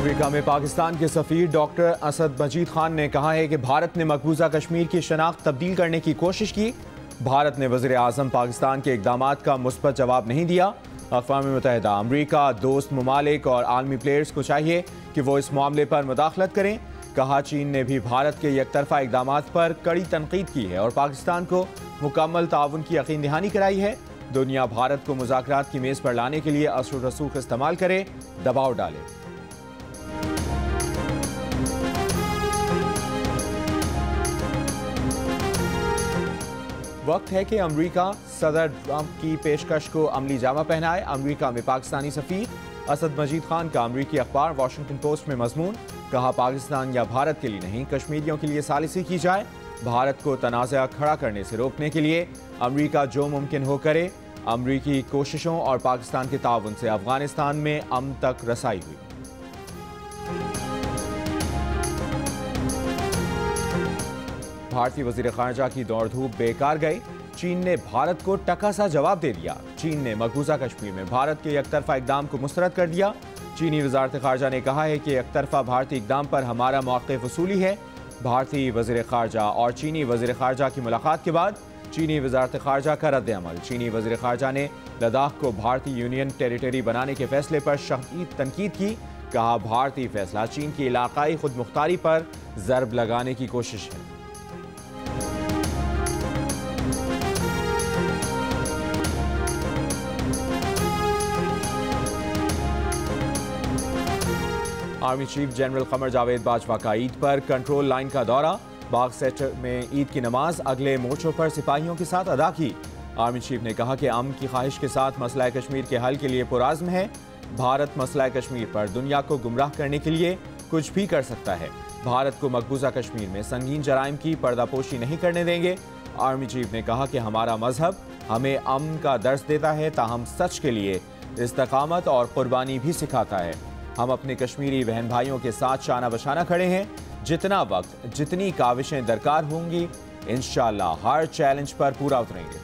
America में पाकिस्तान के सफीर doctor Asad मजीद खान ने कहा है कि भारत ने मकबूजा कश्मीर की शनाख्त तब्दील करने की कोशिश की। भारत ने वज़ीर आज़म पाकिस्तान के इक़दामात का मुस्बत जवाब नहीं दिया। अक़वाम मुत्तहिदा, अमरीका, दोस्त ममालिक और आलमी प्लेयर्स को चाहिए कि वो इस मामले पर मुदाखलत करें। कहा, चीन ने भी भारत के एकतरफा इक़दामात पर कड़ी तनकीद की है और पाकिस्तान को मुकम्मल ताउन की यकीन दहानी कराई है। दुनिया भारत को मुज़ाकरात की मेज़ पर लाने के लिए असर रसूख इस्तेमाल करे, दबाव डाले। वक्त है कि अमरीका सदर ट्रंप की पेशकश को अमली जामा पहनाए। अमरीका में पाकिस्तानी सफीर असद मजीद खान का अमरीकी अखबार वाशिंगटन पोस्ट में मजमून। कहा, पाकिस्तान या भारत के लिए नहीं, कश्मीरियों के लिए सालिसी की जाए। भारत को तनाज़ा खड़ा करने से रोकने के लिए अमरीका जो मुमकिन हो करे। अमरीकी कोशिशों और पाकिस्तान के ताउन से अफगानिस्तान में अमन तक रसाई हुई। भारतीय वज़ीर ख़ारजा की दौड़ धूप बेकार गई। चीन ने भारत को टका सा जवाब दे दिया। चीन ने मकबूजा कश्मीर में भारत के एकतरफा इक़दाम को मुस्तरद कर दिया। चीनी वज़ारत ख़ारजा ने कहा है कि एकतरफा भारतीय इक़दाम पर हमारा मौक़िफ़ उसूली है। भारतीय वज़ीर ख़ारजा और चीनी वज़ीर ख़ारजा की मुलाकात के बाद चीनी वज़ारत ख़ारजा का रद्द अमल। चीनी वज़ीर ख़ारजा ने लद्दाख को भारतीय यूनियन टेरिटरी बनाने के फैसले पर शदीद तनकीद की। कहा, भारतीय फैसला चीन की इलाक़ाई खुद मुख्तारी पर ज़रब लगाने की कोशिश है। Army chief general Qamar Javed Bajwa का ईद पर कंट्रोल लाइन का दौरा। बाग सेक्टर में ईद की नमाज अगले मोर्चों पर सिपाहियों के साथ अदा की। आर्मी चीफ ने कहा कि अमन की ख्वाहिश के साथ मसला कश्मीर के हल के लिए पुराज़्म है। भारत मसला कश्मीर पर दुनिया को गुमराह करने के लिए कुछ भी कर सकता है। भारत को मकबूजा कश्मीर में संगीन जराइम की पर्दापोशी नहीं करने देंगे। आर्मी चीफ ने कहा कि हमारा मजहब हमें अमन का दर्स देता है, ताहम सच के लिए इस्तकामत और कुर्बानी भी सिखाता है। हम अपने कश्मीरी बहन भाइयों के साथ शाना बशाना खड़े हैं। जितना वक्त, जितनी काविशें दरकार होंगी, इंशाअल्लाह हर चैलेंज पर पूरा उतरेंगे।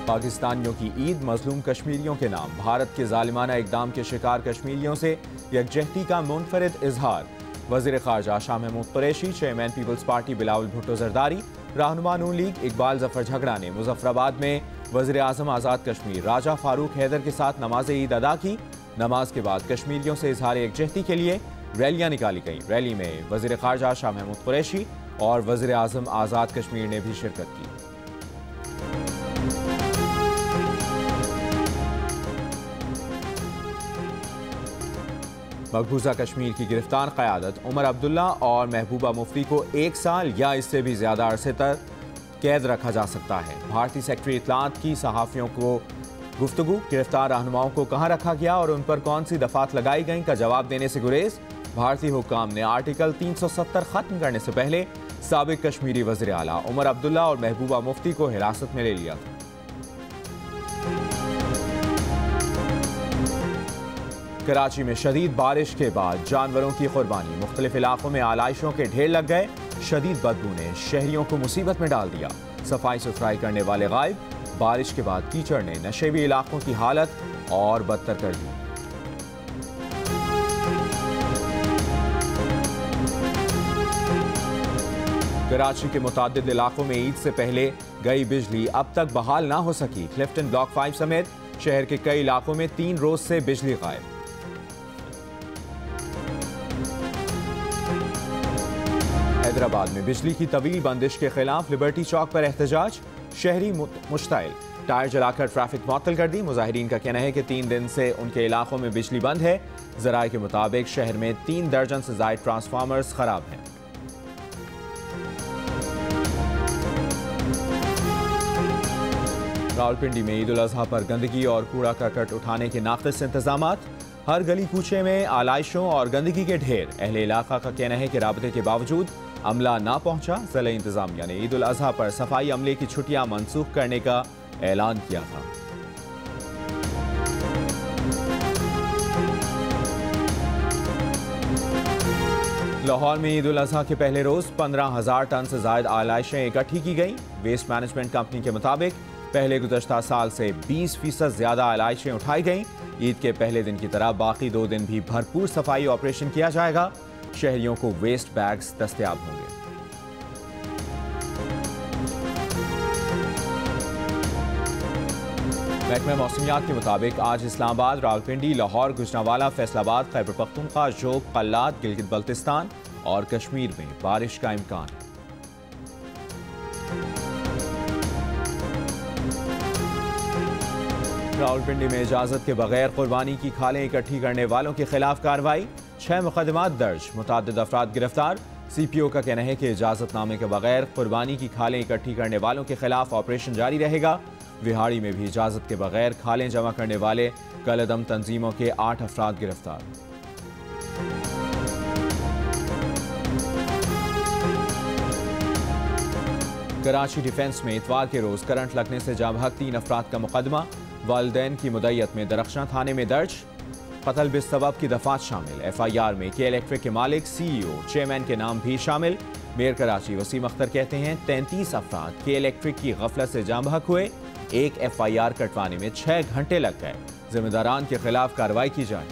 पाकिस्तानियों की ईद मजलूम कश्मीरियों के नाम। भारत के जालिमाना इक़दाम के शिकार कश्मीरियों से यकजहती का मुनफरिद इजहार। वज़ीर ख़ारजा Shah Mahmood Qureshi, chairman Peoples Party Bilawal Bhutto Zardari, रहनुमा नून लीग इकबाल जफर झगड़ा ने मुजफ्फराबाद में वज़ीर आज़म आज़ाद कश्मीर राजा फारूक हैदर के साथ नमाज ईद अदा की। नमाज के बाद कश्मीरियों से इजहार यकजहती के लिए रैलियाँ निकाली गईं। रैली में वज़ीर ख़ारजा शाह महमूद कुरैशी और वज़ीर आज़म आज़ाद कश्मीर ने भी शिरकत की। मकबूजा कश्मीर की गिरफ्तार क़यादत उमर अब्दुल्ला और महबूबा मुफ्ती को 1 साल या इससे भी ज़्यादा अरसे तक कैद रखा जा सकता है। भारतीय सेक्रेटरी इत्तलात की सहाफ़ियों को गुफ्तगू। गिरफ्तार रहनुमाओं को कहाँ रखा गया और उन पर कौन सी दफ़ात लगाई गई का जवाब देने से गुरेज। भारतीय हुक्काम ने आर्टिकल 370 ख़त्म करने से पहले साबिक़ कश्मीरी वज़ीर आला उमर अब्दुल्ला और महबूबा मुफ्ती को हिरासत में ले लिया था। कराची में शदीद बारिश के बाद जानवरों की कुर्बानी। मुख्तलिफ इलाकों में आलाइशों के ढेर लग गए। शदीद बदबू ने शहरियों को मुसीबत में डाल दिया। सफाई सुथराई करने वाले गायब। बारिश के बाद कीचड़ ने नशेबी इलाकों की हालत और बदतर कर दी। कराची के मुतादिद इलाकों में ईद से पहले गई बिजली अब तक बहाल ना हो सकी। क्लिफ्टन ब्लॉक 5 समेत शहर के कई इलाकों में 3 रोज से बिजली गायब। हैदराबाद में बिजली की तवील बंदिश के खिलाफ लिबर्टी चौक पर एहतजाज। शहरी मुश्ताइल। टायर जलाकर ट्रैफिक मुअत्तल कर दी। मुजाहिरीन का कहना है कि 3 दिन से उनके इलाकों में बिजली बंद है। ज़राए के मुताबिक शहर में 3 दर्जन से ज़ायद ट्रांसफार्मर्स खराब हैं। रावलपिंडी में ईद उल अज़हा पर गंदगी और कूड़ा करकट उठाने के नाक़िस इंतजामात। हर गली कूचे में आलाइशों और गंदगी के ढेर। अहले इलाका का कहना है कि राबते के बावजूद अमला ना पहुंचा। ज़िला इंतजामिया ने ईद उल अज़हा पर सफाई अमले की छुट्टियां मनसूख करने का ऐलान किया था। लाहौर में ईद उल अजहा के पहले रोज 15,000 टन से ज्यादा आलाइशें इकट्ठी की गई। वेस्ट मैनेजमेंट कंपनी के मुताबिक पहले गुज़श्ता साल से 20% ज्यादा आलाइशें उठाई गईं। ईद के पहले दिन की तरह बाकी 2 दिन भी भरपूर सफाई ऑपरेशन किया जाएगा। शहरियों को वेस्ट बैग्स दस्तयाब होंगे। महकमा मौसमियात के मुताबिक आज इस्लामाबाद, रावलपिंडी, लाहौर, गुजरांवाला, फैसलाबाद, खैबर पख्तूनख्वा, जोब, कल्लात, गिलगित बल्तिस्तान और कश्मीर में बारिश का इम्कान है। रावलपिंडी में इजाजत के बगैर कुर्बानी की खालें इकट्ठी करने वालों के खिलाफ कार्रवाई। 6 मुकदमात दर्ज, मुतअद्दिद अफराद गिरफ्तार। CPO का कहना है कि इजाजतनामे के बगैर कुर्बानी की खालें इकट्ठी करने वालों के खिलाफ ऑपरेशन जारी रहेगा। विहाड़ी में भी इजाजत के बगैर खालें जमा करने वाले कलअदम तंजीमों के 8 अफराद गिरफ्तार। कराची डिफेंस में इतवार के रोज करंट लगने से जाँ बहक 3 अफराद का मुकदमा वालिदैन की मुद्दत में दरख्शां थाने में दर्ज। कत्ल बिस्सबब की दफात शामिल। FIR में के इलेक्ट्रिक के मालिक, CEO, चेयरमैन के नाम भी शामिल। मेयर कराची वसीम अख्तर कहते हैं 33 अफराद के इलेक्ट्रिक की गफलत से जाँ बहक हुए। एक FIR कटवाने में 6 घंटे लग गए। जिम्मेदारान के खिलाफ कार्रवाई की जाए।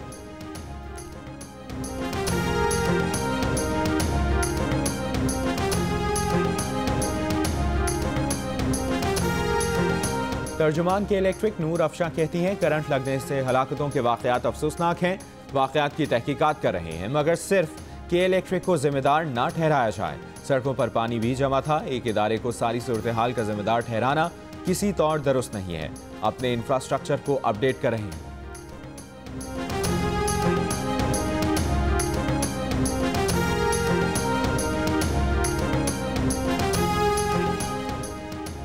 तर्जुमान के इलेक्ट्रिक नूर अफशा कहती हैं करंट लगने से हलाकतों के वाकयात अफसोसनाक हैं। वाकयात की तहकीकात कर रहे हैं, मगर सिर्फ के इलेक्ट्रिक को जिम्मेदार ना ठहराया जाए। सड़कों पर पानी भी जमा था। एक इदारे को सारी सूरत हाल का जिम्मेदार ठहराना किसी तौर दुरुस्त नहीं है। अपने इंफ्रास्ट्रक्चर को अपडेट कर रहे हैं।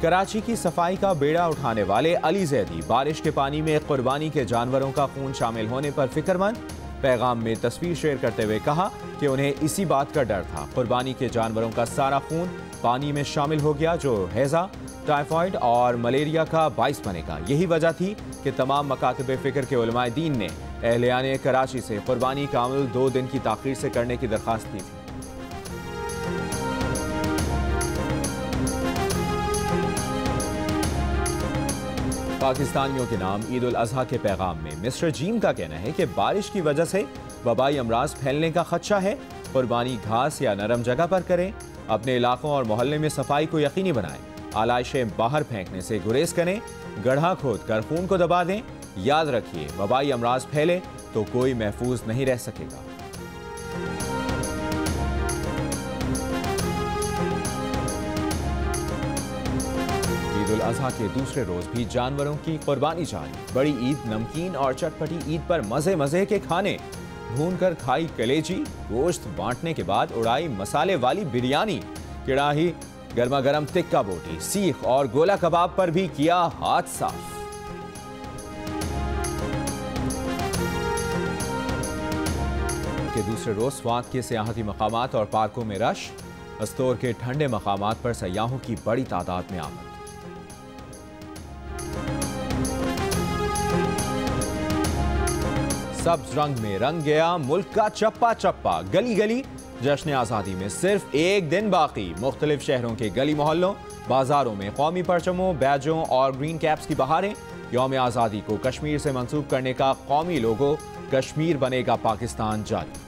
कराची की सफाई का बेड़ा उठाने वाले अली जैदी बारिश के पानी में कुर्बानी के जानवरों का खून शामिल होने पर फिक्रमंद। पैगाम में तस्वीर शेयर करते हुए कहा कि उन्हें इसी बात का डर था, कुर्बानी के जानवरों का सारा खून पानी में शामिल हो गया जो हैजा, टाइफाइड और मलेरिया का बाइस बनेगा। यही वजह थी कि तमाम मकातब फ़िक्र के उलमाए दीन ने अहलियाने कराची से कुर्बानी का अमल 2 दिन की ताख़ीर से करने की दरख्वास्त की थी। पाकिस्तानियों के नाम ईद उल अजहा के पैगाम में मिस्टर जीम का कहना है कि बारिश की वजह से वबाई अमराज फैलने का खदशा है। कुर्बानी घास या नरम जगह पर करें। अपने इलाकों और मोहल्ले में सफाई को यकीनी बनाएं। आलाइशें बाहर फेंकने से गुरेज करें। गड्ढा खोद कर खून को दबा दें। याद रखिए, वबाई अमराज फैले तो कोई महफूज नहीं रह सकेगा। ईद उल अजहा के दूसरे रोज भी जानवरों की कुर्बानी जारी। बड़ी ईद, नमकीन और चटपटी ईद पर मजे मजे के खाने। भूनकर खाई कलेजी, गोश्त बांटने के बाद उड़ाई मसाले वाली बिरयानी, कड़ाही गर्मा गर्म टिक्का बोटी, सीख और गोला कबाब पर भी किया हाथ साफ। के दूसरे रोज स्वात के सियाहती मकामात और पार्कों में रश। अस्तोर के ठंडे मकामात पर सयाहों की बड़ी तादाद में आमद। सब्ज रंग में रंग गया मुल्क का चप्पा चप्पा। गली गली जश्न आज़ादी में सिर्फ एक दिन बाकी। मुख्तलिफ शहरों के गली मोहल्लों, बाजारों में कौमी परचमों, बैजों और ग्रीन कैप्स की बहारें। यौम आज़ादी को कश्मीर से मंसूब करने का कौमी लोगो कश्मीर बनेगा पाकिस्तान जारी।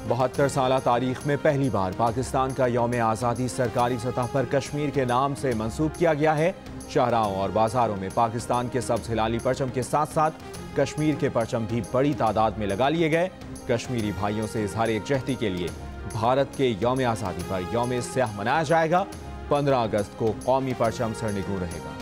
72 साल तारीख में पहली बार पाकिस्तान का यौम आज़ादी सरकारी सतह पर कश्मीर के नाम से मंसूब किया गया है। शहराओं और बाजारों में पाकिस्तान के सब्ज हिलाली परचम के साथ साथ कश्मीर के परचम भी बड़ी तादाद में लगा लिए गए। कश्मीरी भाइयों से इजहार यकजहती के लिए भारत के यौम आज़ादी पर यौम स्याह मनाया जाएगा। 15 अगस्त को कौमी परचम सरनिगू रहेगा।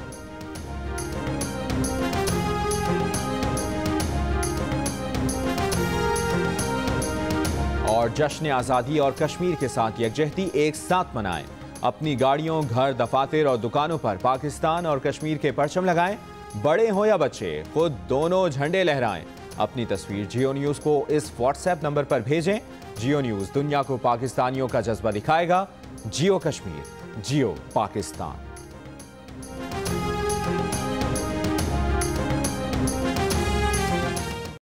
और जश्न आज़ादी और कश्मीर के साथ यकजहती एक साथ मनाएं। अपनी गाड़ियों, घर, दफातर और दुकानों पर पाकिस्तान और कश्मीर के परचम लगाएं। बड़े हो या बच्चे, खुद दोनों झंडे लहराएं। अपनी तस्वीर जियो न्यूज़ को इस व्हाट्सएप नंबर पर भेजें। जियो न्यूज़ दुनिया को पाकिस्तानियों का जज्बा दिखाएगा। जियो कश्मीर, जियो पाकिस्तान।